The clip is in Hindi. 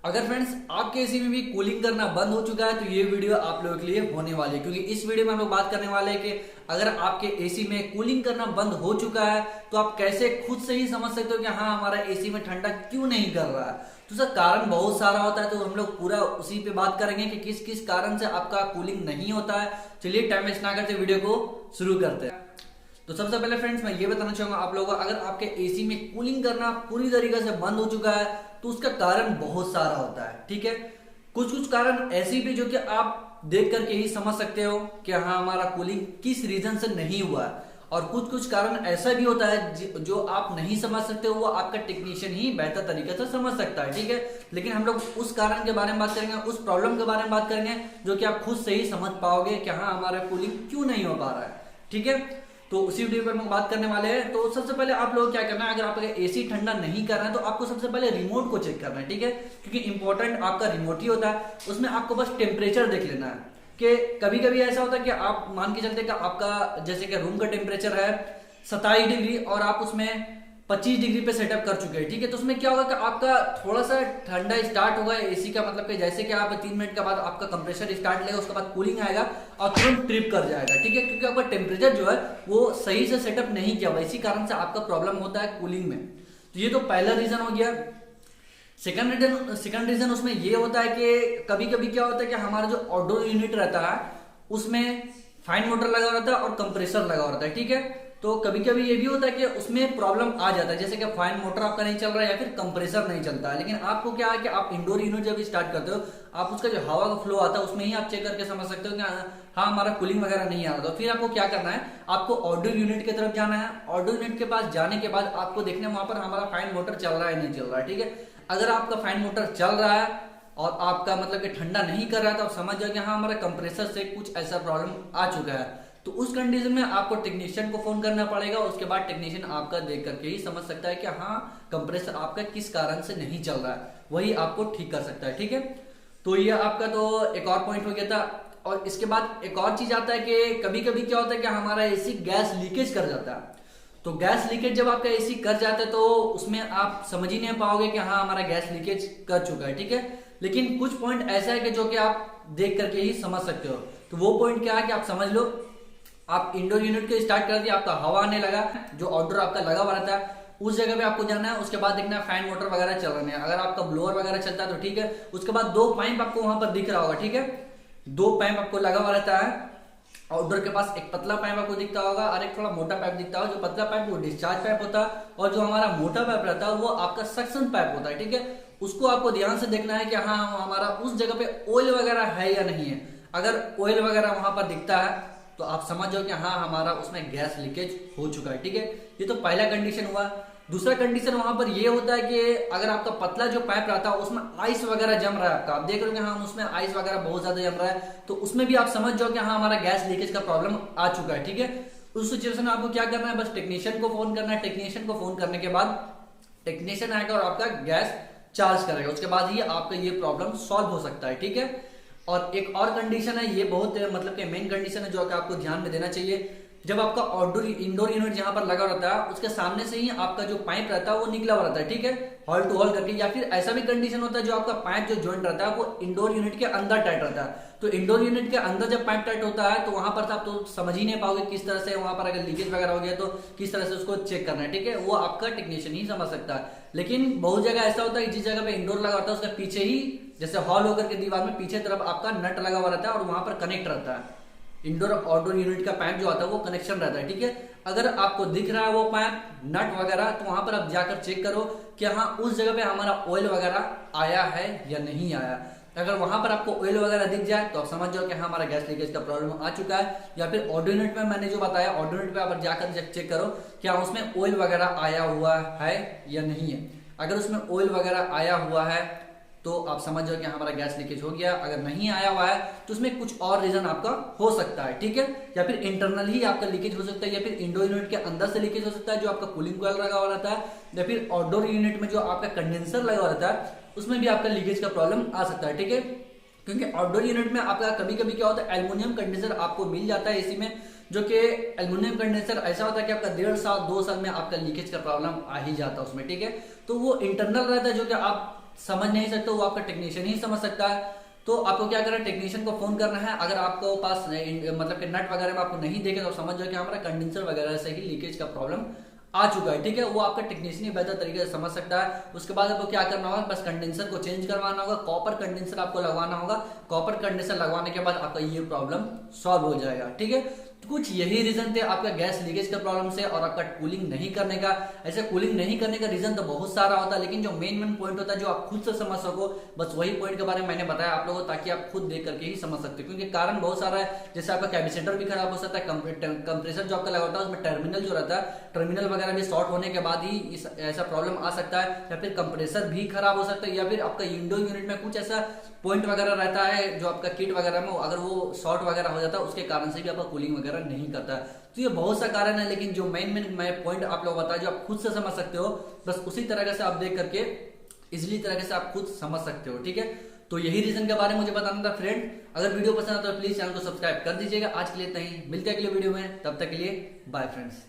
अगर फ्रेंड्स आपके एसी में भी कूलिंग करना बंद हो चुका है तो ये वीडियो आप लोगों के लिए होने वाली है, क्योंकि इस वीडियो में हम लोग बात करने वाले हैं कि अगर आपके एसी में कूलिंग करना बंद हो चुका है तो आप कैसे खुद से ही समझ सकते हो कि हाँ हमारा एसी में ठंडा क्यों नहीं कर रहा है। तो उसका कारण बहुत सारा होता है, तो हम लोग पूरा उसी पे बात करेंगे कि किस किस कारण से आपका कूलिंग नहीं होता है। चलिए टाइम वेस्ट ना करते वीडियो को शुरू करते हैं। तो सबसे पहले फ्रेंड्स मैं ये बताना चाहूंगा आप लोगों को, अगर आपके एसी में कूलिंग करना पूरी तरीके से बंद हो चुका है तो उसका कारण बहुत सारा होता है। ठीक है, कुछ कुछ कारण ऐसे भी जो कि आप देख करके ही समझ सकते हो कि हाँ हमारा कूलिंग किस रीजन से नहीं हुआ है, और कुछ कुछ कारण ऐसा भी होता है जो आप नहीं समझ सकते हो, वो आपका टेक्नीशियन ही बेहतर तरीके से समझ सकता है। ठीक है, लेकिन हम लोग उस कारण के बारे में बात करेंगे, उस प्रॉब्लम के बारे में बात करेंगे जो कि आप खुद से ही समझ पाओगे कि हाँ हमारा कूलिंग क्यों नहीं हो पा रहा है। ठीक है, तो उसी वीडियो पर हम बात करने वाले हैं। तो सबसे पहले आप लोग क्या करना है, अगर आपका एसी ठंडा नहीं कर रहा है तो आपको सबसे पहले रिमोट को चेक करना है। ठीक है, क्योंकि इंपॉर्टेंट आपका रिमोट ही होता है, उसमें आपको बस टेम्परेचर देख लेना है कि कभी कभी ऐसा होता है कि आप मान के चलते कि आपका जैसे कि रूम का टेम्परेचर है 27 डिग्री और आप उसमें 25 डिग्री पे सेटअप कर चुके हैं। ठीक है, तो उसमें क्या होगा कि आपका थोड़ा सा ठंडा स्टार्ट होगा एसी का, मतलब कि जैसे कि आप 3 मिनट के बाद आपका कंप्रेसर स्टार्ट लेगा, उसके बाद कूलिंग आएगा और तुरंत ट्रिप कर जाएगा। ठीक है, क्योंकि आपका टेम्परेचर जो है वो सही से सेटअप नहीं किया हुआ, इसी कारण से आपका प्रॉब्लम होता है कूलिंग में। तो ये तो पहला रीजन हो गया। सेकंड रीजन उसमें ये होता है कि कभी कभी क्या होता है कि हमारा जो आउटडोर यूनिट रहता है उसमें फैन मोटर लगा रहता है और कंप्रेसर लगा रहता है। ठीक है, तो कभी कभी ये भी होता है कि उसमें प्रॉब्लम आ जाता है, जैसे कि फैन मोटर आपका नहीं चल रहा है या फिर कंप्रेसर नहीं चलता है। लेकिन आपको क्या है कि आप इंडोर यूनिट जब स्टार्ट करते हो आप उसका जो हवा का फ्लो आता है उसमें ही आप चेक करके समझ सकते हो कि हाँ हमारा कूलिंग वगैरह नहीं आ रहा। तो फिर आपको क्या करना है, आपको आउटडोर यूनिट की तरफ जाना है। आउटडोर यूनिट के पास जाने के बाद आपको देखना है वहां पर हमारा फैन मोटर चल रहा है नहीं चल रहा है। ठीक है, अगर आपका फैन मोटर चल रहा है और आपका मतलब कि ठंडा नहीं कर रहा है तो आप समझ जाओ कि हाँ हमारा कंप्रेसर से कुछ ऐसा प्रॉब्लम आ चुका है। तो उस कंडीशन में आपको टेक्नीशियन को फोन करना पड़ेगा, उसके बाद टेक्नीशियन आपका देख करके ही समझ सकता है कि हाँ कंप्रेसर आपका किस कारण से नहीं चल रहा है, वही आपको ठीक कर सकता है। ठीक है, तो ये आपका तो एक और पॉइंट हो गया था। और इसके बाद एक और चीज आता है कि कभी कभी क्या होता है कि हमारा एसी गैस लीकेज कर जाता है। तो गैस लीकेज जब आपका एसी कर जाता है तो उसमें आप समझ ही नहीं पाओगे कि हाँ हमारा गैस लीकेज कर चुका है। ठीक है, लेकिन कुछ पॉइंट ऐसा है कि जो कि आप देख करके ही समझ सकते हो। तो वो पॉइंट क्या है कि आप समझ लो, आप इंडोर यूनिट को स्टार्ट कर दिया, आपका हवा आने लगा, जो आउटडोर आपका लगा हुआ रहता है उस जगह पे आपको जाना है। उसके बाद देखना है फैन मोटर वगैरह चल रहे हैं, अगर आपका ब्लोअर वगैरह चलता है तो ठीक है। उसके बाद 2 पाइप आपको वहां पर दिख रहा होगा। ठीक है, 2 पाइप आपको लगा हुआ रहता है। आउटडोर के पास एक पतला पाइप आपको दिखता होगा और एक थोड़ा मोटा पाइप दिखता होगा। जो पतला पाइप वो डिस्चार्ज पाइप होता है और जो हमारा मोटा पाइप रहता है वो आपका सक्शन पाइप होता है। ठीक है, उसको आपको ध्यान से देखना है कि हाँ हमारा उस जगह पे ऑयल वगैरह है या नहीं है। अगर ऑयल वगैरह वहां पर दिखता है तो आप समझ जाओ कि हाँ हमारा उसमें गैस लीकेज हो चुका है। ठीक है, ये तो पहला कंडीशन हुआ। दूसरा कंडीशन वहां पर ये होता है कि अगर आपका पतला जो पाइप रहता है उसमें आइस वगैरह जम रहा है, आपका आप देख रहे हो कि हाँ उसमें आइस वगैरह बहुत ज्यादा जम रहा है, तो उसमें भी आप समझ जाओ कि हाँ हमारा गैस लीकेज का प्रॉब्लम आ चुका है। ठीक है, उस सिचुएशन में आपको क्या करना है, बस टेक्नीशियन को फोन करना है। टेक्नीशियन को फोन करने के बाद टेक्नीशियन आएगा और आपका गैस चार्ज करेगा, उसके बाद ही आपका ये प्रॉब्लम सॉल्व हो सकता है। ठीक है, और एक और कंडीशन है, ये बहुत मतलब कि मेन कंडीशन है जो कि आपको ध्यान में देना चाहिए। जब आपका आउटडोर इंडोर यूनिट जहां पर लगा रहता है उसके सामने से ही आपका जो पाइप रहता है वो निकला हुआ रहता है। ठीक है, हॉल टू हॉल करके, या फिर ऐसा भी कंडीशन होता है जो आपका पाइप जो जॉइंट रहता है वो इंडोर यूनिट के अंदर टाइट रहता है। तो इंडोर यूनिट के अंदर जब पाइप टाइट होता है तो वहां पर आप तो समझ ही नहीं पाओगे किस तरह से वहां पर अगर लीकेज वगैरह हो गया तो किस तरह से उसको चेक करना है। ठीक है, वो आपका टेक्नीशियन ही समझ सकता है। लेकिन बहुत जगह ऐसा होता है जिस जगह पे इंडोर लगा होता है उसके पीछे ही जैसे हॉल होकर के दीवार में पीछे तरफ आपका नट लगा हुआ रहता है और वहां पर कनेक्ट रहता है। इंडोर आउटडोर यूनिट का पाइप जो आता है वो कनेक्शन रहता है। ठीक है, अगर आपको दिख रहा है वो पाइप नट वगैरह तो वहां पर आप जाकर चेक करो कि हाँ उस जगह पे हमारा ऑयल वगैरह आया है या नहीं आया। अगर वहां पर आपको ऑयल वगैरह दिख जाए तो आप समझ जाओ कि हाँ हमारा गैस लीकेज का प्रॉब्लम आ चुका है। या फिर आउटडोर यूनिट में मैंने जो बताया आउटडोर यूनिट पे आप जाकर चेक करो क्या उसमें ऑयल वगैरह आया हुआ है या नहीं है। अगर उसमें ऑयल वगैरह आया हुआ है तो आप समझ जाओ कि हमारा गैस लीकेज हो गया। अगर नहीं आया हुआ है तो उसमें कुछ और रीजन आपका हो सकता है। ठीक है, या फिर इंटरनल ही आपका लीकेज हो सकता है, या फिर इंडोर यूनिट के अंदर से लीकेज हो सकता है जो आपका कूलिंग कॉइल लगा हुआ रहता है, या फिर आउटडोर यूनिट में जो आपका कंडेंसर लगा हुआ रहता है उसमें भी आपका लीकेज का प्रॉब्लम आ सकता है। ठीक है, क्योंकि आउटडोर यूनिट में आपका कभी कभी क्या होता है एल्युमिनियम कंडेंसर आपको मिल जाता है एसी में, जो कि एल्युमिनियम कंडेंसर ऐसा होता है कि आपका 1.5 साल 2 साल में आपका लीकेज का प्रॉब्लम आ ही जाता है उसमें। ठीक है, तो वो इंटरनल रहता है जो कि आप समझ नहीं सकते, वो आपका टेक्नीशियन ही समझ सकता है। तो आपको क्या करना है, टेक्नीशियन को फोन करना है। अगर आपको पास मतलब कि नट वगैरह में आपको नहीं देखे तो समझ जाओ कि हमारा कंडेंसर वगैरह से ही लीकेज का प्रॉब्लम आ चुका है, ठीक है। वो आपका टेक्नीशियन ही बेहतर तरीके से समझ सकता है। उसके बाद आपको क्या करना होगा, बस कंडेंसर को चेंज करवाना होगा, कॉपर कंडेंसर आपको लगवाना होगा। कॉपर कंडेंसर लगवाने के बाद आपका ये प्रॉब्लम सॉल्व हो जाएगा, ठीक है। तो कुछ यही रीजन थे आपका गैस लीकेज के प्रॉब्लम से और आपका कूलिंग नहीं करने का। ऐसे कूलिंग नहीं करने का रीजन तो बहुत सारा होता है, लेकिन जो मेन पॉइंट होता है जो आप खुद से समझ सको, बस वही पॉइंट के बारे में मैंने बताया आप लोगों को, ताकि आप खुद देख करके ही समझ सकते हो। क्योंकि कारण बहुत सारा है, जैसे आपका कैपेसिटर भी खराब हो सकता है, कंप्रेसर जो आपका लगा होता है उसमें टर्मिनल जो रहता है, टर्मिनल वगैरह भी शॉर्ट होने के बाद ही ऐसा प्रॉब्लम आ सकता है, या फिर कंप्रेसर भी खराब हो सकता है, या फिर आपका इंडो यूनिट में कुछ ऐसा पॉइंट वगैरह रहता है जो आपका किट वगैरह में अगर वो शॉर्ट वगैरह हो जाता है, उसके कारण से भी आपका कूलिंग वगैरह नहीं करता है। तो ये बहुत सा कारण है, लेकिन जो मेन पॉइंट आप लोग बताया जो आप खुद से समझ सकते हो, बस उसी तरह से आप देख करके इजिली तरह से आप खुद समझ सकते हो, ठीक है। तो यही रीजन के बारे में मुझे बताना था फ्रेंड। अगर वीडियो पसंद आता तो प्लीज चैनल को सब्सक्राइब कर दीजिएगा। आज के लिए इतना ही, मिलते हैं अगले वीडियो में, तब तक के लिए बाय फ्रेंड्स।